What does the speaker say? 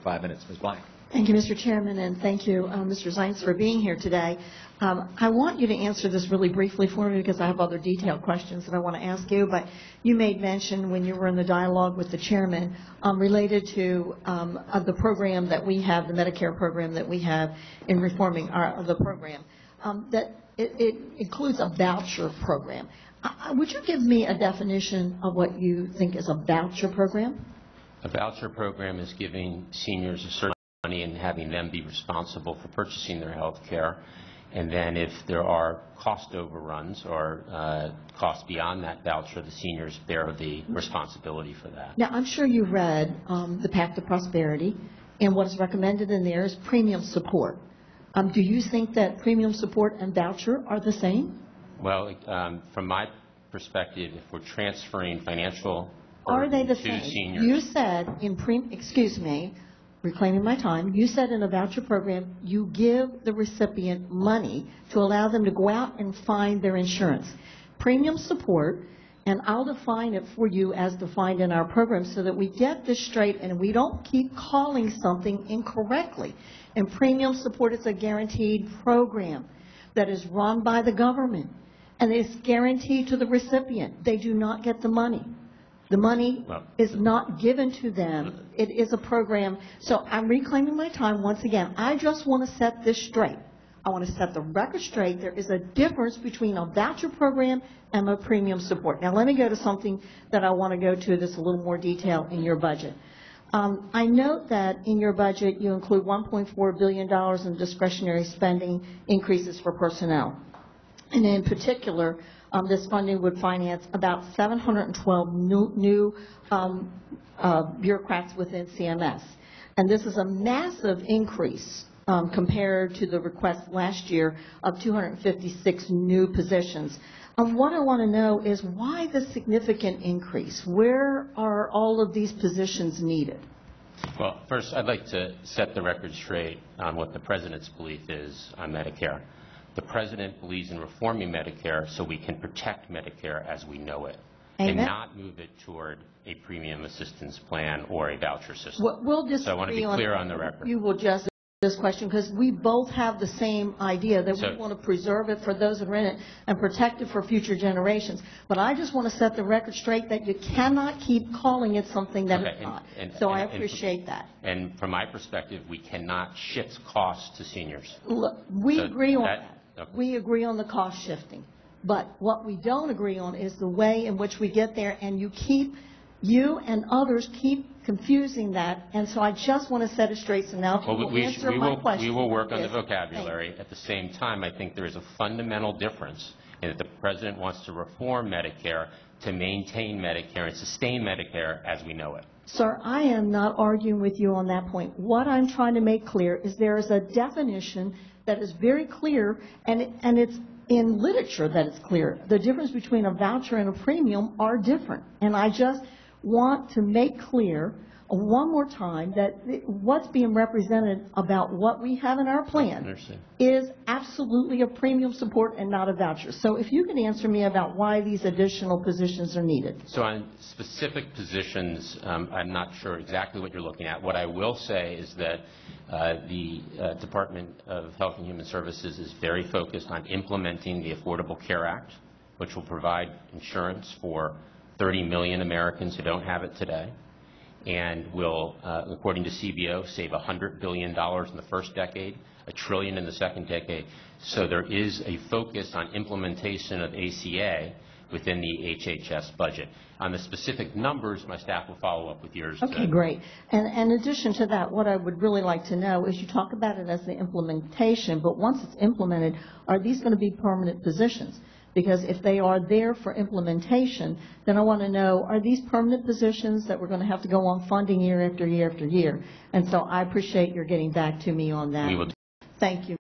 5 minutes. Ms. Blank. Thank you, Mr. Chairman, and thank you, Mr. Zients, for being here today. I want you to answer this really briefly for me because I have other detailed questions that I want to ask you, but you made mention when you were in the dialogue with the chairman related to the program that we have, the Medicare program that we have in reforming the program, that it includes a voucher program. Would you give me a definition of what you think is a voucher program? A voucher program is giving seniors a certain money and having them be responsible for purchasing their health care. And then if there are cost overruns or costs beyond that voucher, the seniors bear the responsibility for that. Now, I'm sure you read the Pact of Prosperity, and what is recommended in there is premium support. Do you think that premium support and voucher are the same? Well, from my perspective, if we're transferring financial are they the to same? Seniors. You said reclaiming my time, you said in a voucher program you give the recipient money to allow them to go out and find their insurance. Premium support, and I'll define it for you as defined in our program so that we get this straight and we don't keep calling something incorrectly. And premium support is a guaranteed program that is run by the government, and it's guaranteed to the recipient. They do not get the money. The money is not given to them. It is a program. So I'm reclaiming my time once again. I just want to set this straight. I want to set the record straight. There is a difference between a voucher program and a premium support. Now let me go to something that I want to go to that's a little more detail in your budget. I note that in your budget you include $1.4 billion in discretionary spending increases for personnel. And in particular, this funding would finance about 712 new bureaucrats within CMS. And this is a massive increase compared to the request last year of 256 new positions. What I want to know is why the significant increase? Where are all of these positions needed? Well, first, I'd like to set the record straight on what the President's belief is on Medicare. The President believes in reforming Medicare so we can protect Medicare as we know it. Amen. And not move it toward a premium assistance plan or a voucher system. We'll disagree. So I want to be clear on the record. You will just this question because we both have the same idea that we want to preserve it for those that are in it and protect it for future generations. But I just want to set the record straight that you cannot keep calling it something that it's not. So I appreciate that. And from my perspective, we cannot shift costs to seniors. Look, we agree on that. Okay. We agree on the cost shifting. But what we don't agree on is the way in which we get there, and you and others keep confusing that, and so I just want to set it straight. So now if you will answer my question. We will work on the vocabulary. At the same time, I think there is a fundamental difference in that the President wants to reform Medicare to maintain Medicare and sustain Medicare as we know it. Sir, I am not arguing with you on that point. What I'm trying to make clear is there is a definition that is very clear, and it's in literature that it's clear. The difference between a voucher and a premium are different, and I just want to make clear one more time that what's being represented about what we have in our plan is absolutely a premium support and not a voucher. So if you can answer me about why these additional positions are needed. So on specific positions, I'm not sure exactly what you're looking at. What I will say is that the Department of Health and Human Services is very focused on implementing the Affordable Care Act, which will provide insurance for 30 million Americans who don't have it today, and will, according to CBO, save $100 billion in the first decade, $1 trillion in the second decade. So there is a focus on implementation of ACA within the HHS budget. On the specific numbers, my staff will follow up with yours. Okay, great. And in addition to that, what I would really like to know is you talk about it as the implementation, but once it's implemented, are these going to be permanent positions? Because if they are there for implementation, then I want to know, are these permanent positions that we're going to have to go on funding year after year after year? And so I appreciate your getting back to me on that. We will. Thank you.